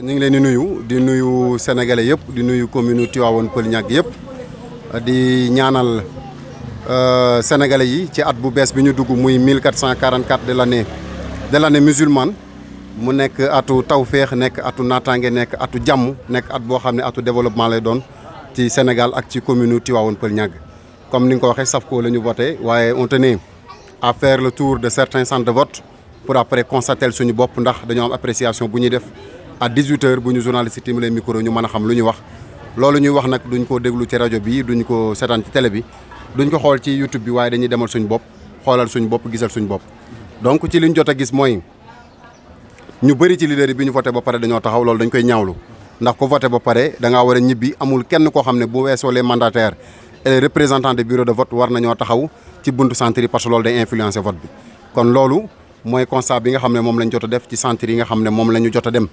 ñu ngi leen di nuyu sénégalais yëpp di nuyu commune Tivaouane Peulh Niaga yëpp di ñaanal sénégalais yi ci at bu bees bi ñu dugg muy 1444 de l'année musulmane mu nekk atu tawféex nekk atu naataange nekk atu jàmm nekk at boo xam ne atu développement lay doon ci Sénégal ak ci commune Tivaouane Peulh Niaga comme ni nga ko waxee SAFCO la ñu voté waaye on tenait à faire le tour de certains centres de vote pour après constater suñu bopp ndax dañoo am appréciation bu ñuy def à 18h bu ñu journaliste yi timalee micro ñu mën a xam lu ñuy wax loolu ñuy wax nag duñ ko déglu ci rajo bi duñ ko seetaan ci télé bi duñ ko xool ci YouTube bi waaye dañuy demal suñu bopp xoolal suñu bopp gisal suñu bopp. donc ci liñ jot a gis mooy ñu bëri ci leader yi bi ñu voté ba pare dañoo taxaw loolu dañ koy ñaawlu ndax ko voté ba pare da ngaa war a ñibbi amul kenn koo xam ne bu weesoo les mandataires et les représentants des bureaux de vote war nañoo taxaw ci buntu centre yi parce que loolu day influencer vote bi kon loolu mooy constat bi nga xam ne moom lañ jot a def ci centre yi nga xam ne moom la ñu jot a dem.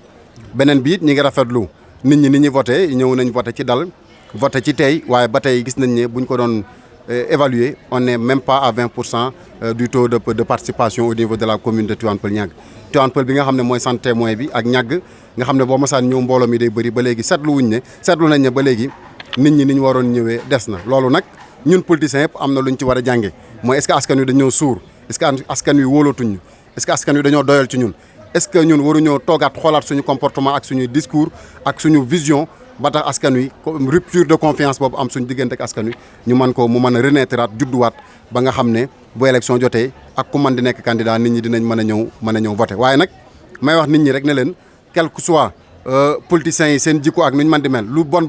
beneen bi it ñi ngi rafetlu nit ñi ni ñuy voté ñëw nañ voté ci dal voté ci tey waaye ba tey gis nañ ne buñ ko doon évaluer on n'est même pas à 20% du taux de participation au niveau de la commune de Tivaouane Peulh Niaga. Tivaouane Peulh bi nga xam ne mooy centre témoin bi ak Niaga nga xam ne boo mosaan ñëw mbooloo mi day bëri ba léegi seetlu nañ ne ba léegi nit ñi ni ñu waroon ñëwee des na loolu nag ñun politiciens yëpp am na luñ ci war a jànge mooy est-ce que askan wi dañoo suur est-ce que askan wi wóolatuñ est-ce que askan wi dañoo doyal ci ñun est-ce que ñun waruñoo toogaat xoolaat suñu comportement ak suñu discours ak suñu vision ba tax askan wi rupture de confiance boobu am suñu diggante ak askan wi ñu mën ko mu mën a renaître judduwaat ba nga xam ne bu élection jotee ak ku mën di nekk candidat nit ñi dinañ mën a ñëw voter waaye nag may wax nit ñi rek ne leen quel que soit politiciens yi seen jikko ak nu ñu mën di mel lu bon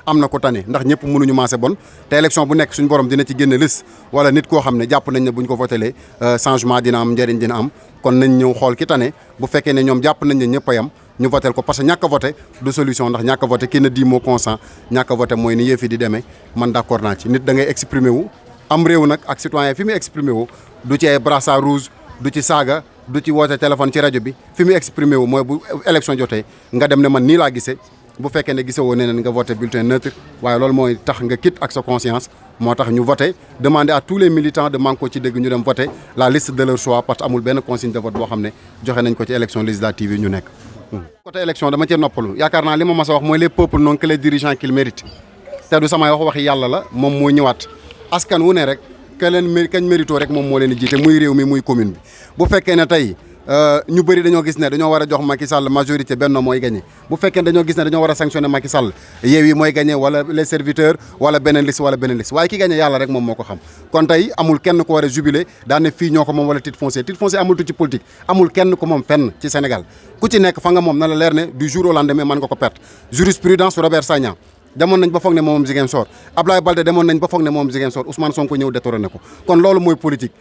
am na ko tane ndax ñëpp mënuñu maase bon te élection bu nekk suñu borom dina ci génne liste wala nit koo xam ne jàpp nañ ne buñ ko votelee changement dina am njëriñ dina am kon nañ ñëw xool ki tane bu fekkee ne ñoom jàpp nañ ne ñëpp a yam ñu votel ko parce que ñàkk a voté du solution ndax ñàkk a voté kii na di mot consent ñàkk a voté mooy ni yëf yi di demee man d'accord naa ci nit da ngay exprimer wu am réew nag ak citoyen fi muy exprimer wu du ci ay brassard rouge du ci saaga du ci woote téléphone ci rajo bi fi muy exprimer wu mooy bu élection jotee nga dem ne man nii laa gisee bu fekkee ne gisee woo neneen nga voté bulletin neutre waaye loolu mooy tax nga quitte ak sa conscience moo tax ñu voté demander à tous les militants de Manko ci dégg ñu dem voté la liste de leur choix parce que amul benn consigne de vote boo xam ne joxe nañ ko ci élection législative yi ñu nekk. côté élection dama cee noppalu yaakaar naa li ma mas a wax mooy les peuples n'ont que les dirigeants qu'ils méritent te du samay waxi yàlla la moom moo ñëwaat askan wu ne rek kañ mérito rek moom moo leen di jiite muy réew mi muy commune bi bu fekkee ne tey ñu bëri dañoo gis ne dañoo war a jox Macky Sall majorité Benno mooy gagné bu fekkee ne dañoo gis ne dañoo war a sanctionner Macky Sall Yewwi mooy gagné wala les serviteurs wala beneen liste waaye ki gagné yàlla rek moom moo ko xam kon tey amul kenn ko war a jubilé daan ne fii ñoo ko moom wala titre foncier amul tu ci politique amul kenn ko moom fenn ci Sénégal ku ci nekk fa nga moom na la leer ne du jour au lendemain mën nga ko perte jurisprudence Robert Sagna demoon nañ ba foog ne moom Ziguinchor Abdoulaye Baldé demoon nañ ba foog ne moom Ziguinchor Ousmane Sonko ñëw détourné ko kon loolu mooy politique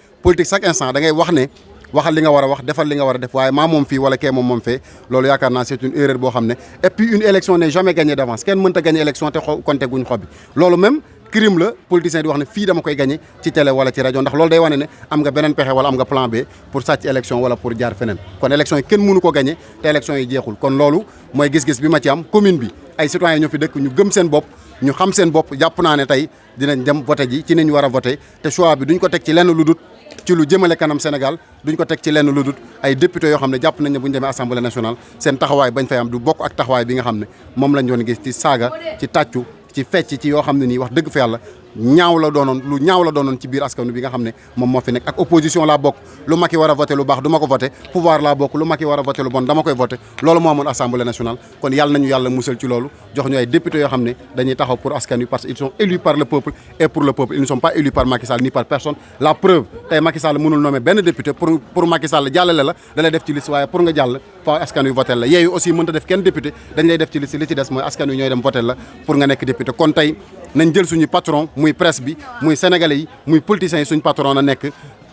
chaque instant da ngay wax ne waxal li nga war a wax defal li nga war a def waaye maa moom fii wala kee moom fee loolu yaakaar naa c'est une erreur boo xam ne et puis une élection n'est jamais gagnée d'avance kenn mënta gagner élection te compté guñ xob bi loolu même crime la politicien di wax ne fii dama koy gagné ci télé wala ci rajo ndax loolu day wane ne am nga beneen pexe wala am nga plan B pour sàcc élection wala pour jaar feneen kon élection yi kenn mënu ko gagné te élection yi jeexul kon loolu mooy gis-gis bi ma ci am commune bi ay citoyens ñoo fi dëkk ñu gëm seen bopp ñu xam seen bopp jàpp naa ne tey dinañ dem voté ji ci nañ war a voté te choix bi duñ ko teg ci lenn lu dut ci lu jëmale kanam Sénégal duñ ko teg ci lenn lu dut ay députés yoo xam ne jàpp nañ ne bu ñu demee assemblée nationale seen taxawaay bañ fay am du bokk ak taxawaay bi nga xam ne moom lañ doon gis ci saaga ci tàccu ci fecc ci yoo xam ne nii wax dëgg fa yàlla ñaaw la doonoon ci biir askanu bi nga xam ne moom moo fi nekk ak opposition laa bokk lu Macky war a voté lu baax du ma ko voté pouvoir laa bokk lu Macky war a voté lu bon dama koy voté loolu moo amoon assemblée nationale kon yàlla nañu yàlla musal ci loolu jox ñu ay députés yoo xam ne dañuy taxaw pour askan wi parce qu'ils sont élus par le peuple et pour le peuple ils ne sont pas élus par Macky Sall ni par personne la preuve tey Macky Sall mënul nommer benn député pour Macky Sall jàllale la da lay def ci liste waaye pour nga jàll fa askan wi voté la Yewwi aussi mënta def kenn député dañ lay def ci liste li ci des mooy askan wi ñooy dem voté la pour nga nekk député kon tey nañ jël suñu patron muy presse bi muy sénégalais yi muy politiciens yi suñ patron na nekk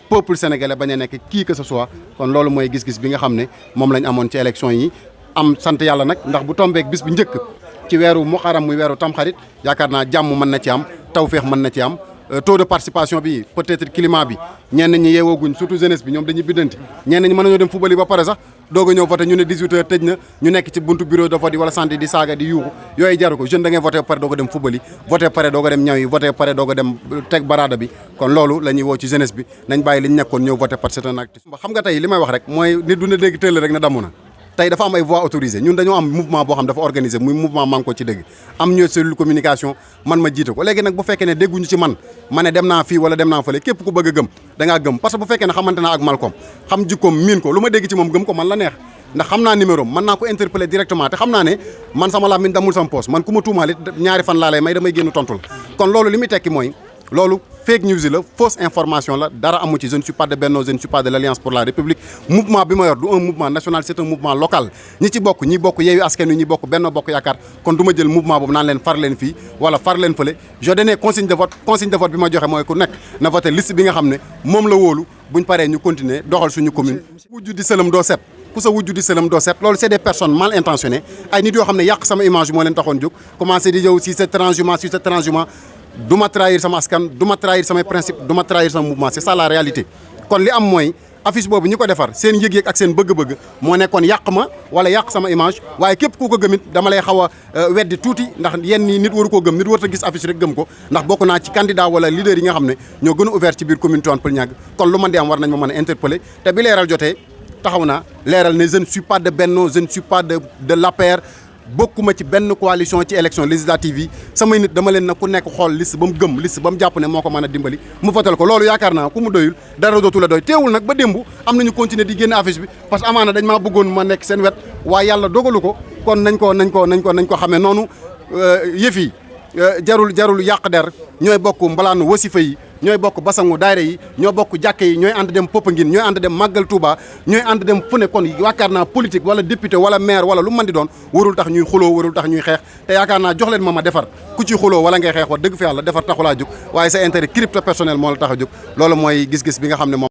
peuple sénégalais bañ a nekk qui que ce soit kon loolu mooy gis-gis bi nga xam ne moom lañ amoon ci élection yi am sant yàlla nag ndax bu tombeek bis bu njëkk ci weeru muharram muy weeru tamxarit yaakaar naa jàmm mën na ci am tawféex mën na ci am taux de participation bi peut-être climat bi ñenn ñi yeewooguñ surtout jeunesse bi ñoom dañuy biddanti ñenn ñi mën nañoo dem fubali ba pare sax doog a ñëw voté ñu ne 18h tëj na ñu nekk ci buntu bureau de vote yi wala santé di saaga di yuuxu yooyu jaru ko jeune da ngay voté ba pare doog a dem fubali voté pare doog a dem ñaw yi voté ba pare doog a dem teg barada bi kon loolu la ñuy woo ci jeunesse bi nañ bàyyi li ñu nekkoon ñëw voté parce que c'est un acte xam nga tey li may wax rek mooy nit du ne dégg tëll rek na damm na tey dafa am ay voix autorisées ñun dañoo am mouvement boo xam dafa organisé muy mouvement Manko ci dëgg am ñoo cellule communication man ma jiite ko léegi nag bu fekkee ne dégguñu ci man ma ne dem naa fii wala dem naa fële képp ku bëgg a gëm da ngaa gëm parce que bu fekkee ne xamante naa ak Malcom xam jikkoom miin ko lu ma dégg ci moom gëm ko man la neex ndax xam naa numéro mën naa ko interpeller directement te xam naa ne man sama làmmiñ damul sama poos man ku ma tuumaal it ñaari fan laa lay may damay génn tontul kon loolu li muy tekki mooy loolu fake news la fausse information la dara amu ci je ne suis pas de Benno je ne suis pas de l'Alliance pour la République mouvement bi ma yor du un mouvement national c'est un mouvement local ñi ci bokk ñi bokk Yewwi Askan Wi ñi bokk Benno Bokk Yaakaar kon du ma jël mouvement boobu naan leen far leen fii wala far leen fële je donné consigne de vote bi ma joxe mooy ku nekk na voté liste bi nga xam ne moom la wóolu buñ paree ñu continuer doxal suñu commune wujju di sëlëm doo set ku sa wujju di sëlëm doo set loolu c'est des personnes mal intentionnées ay nit yoo xam ne yàq sama image moo leen taxoon jóg commencé di ñëw si c'est transhumant du ma trahir sama askan du ma trahir samay principe du ma trahir sama mouvement c'est ça la réalité kon li am mooy affiche boobu ñi ko defar seen yëg-yëg ak seen bëgg-bëgg moo nekkoon yàq ma wala yàq sama image waaye képp ku ko gëmit dama lay xaw a weddi tuuti ndax yenn nii nit waru koo gëm nit warut a gis affiche rek gëm ko ndax bokk naa ci candidat wala leader yi nga xam ne ñoo gën a ouvert ci biir commune Tivaouane Peulh Niaga kon lu man di am war nañ ma mën a interpeller te bi leeral jotee taxaw naa leeral ne je ne suis pas de Benno je ne suis pas de l'APR bokkuma ci benn coalition ci élection législative yi samay nit dama leen na ku nekk xool liste ba mu gëm liste ba mu jàpp ne moo ko mën a dimbali mu votal ko loolu yaakaar naa ku mu doyul dara dootu la doy teewul nag ba démb am nañu continuer di génn affiche bi parce que amaana dañ maa bëggoon ma nekk seen wet waaye yàlla dogalu ko kon nañ ko xamee noonu yëf yi jarul yàq der ñooy bokk mbalaanu wasifa yi ñooy bokk basangu daayira yi ñoo bokk jàkke yi ñooy ànd dem Popenguine ñooy ànd dem Màggal Touba ñooy ànd dem fu ne kon yaakaar naa politique wala député wala maire wala lu mën di doon warul tax ñuy xuloo warul tax ñuy xeex te yaakaar naa jox leen ma defar ku ci xuloo wala ngay xeex wax dëgg fa yàlla defar taxulaa jóg waaye sa intérêt crypto personnel moo la tax a jóg loolu mooy gis-gis bi nga xam ne moom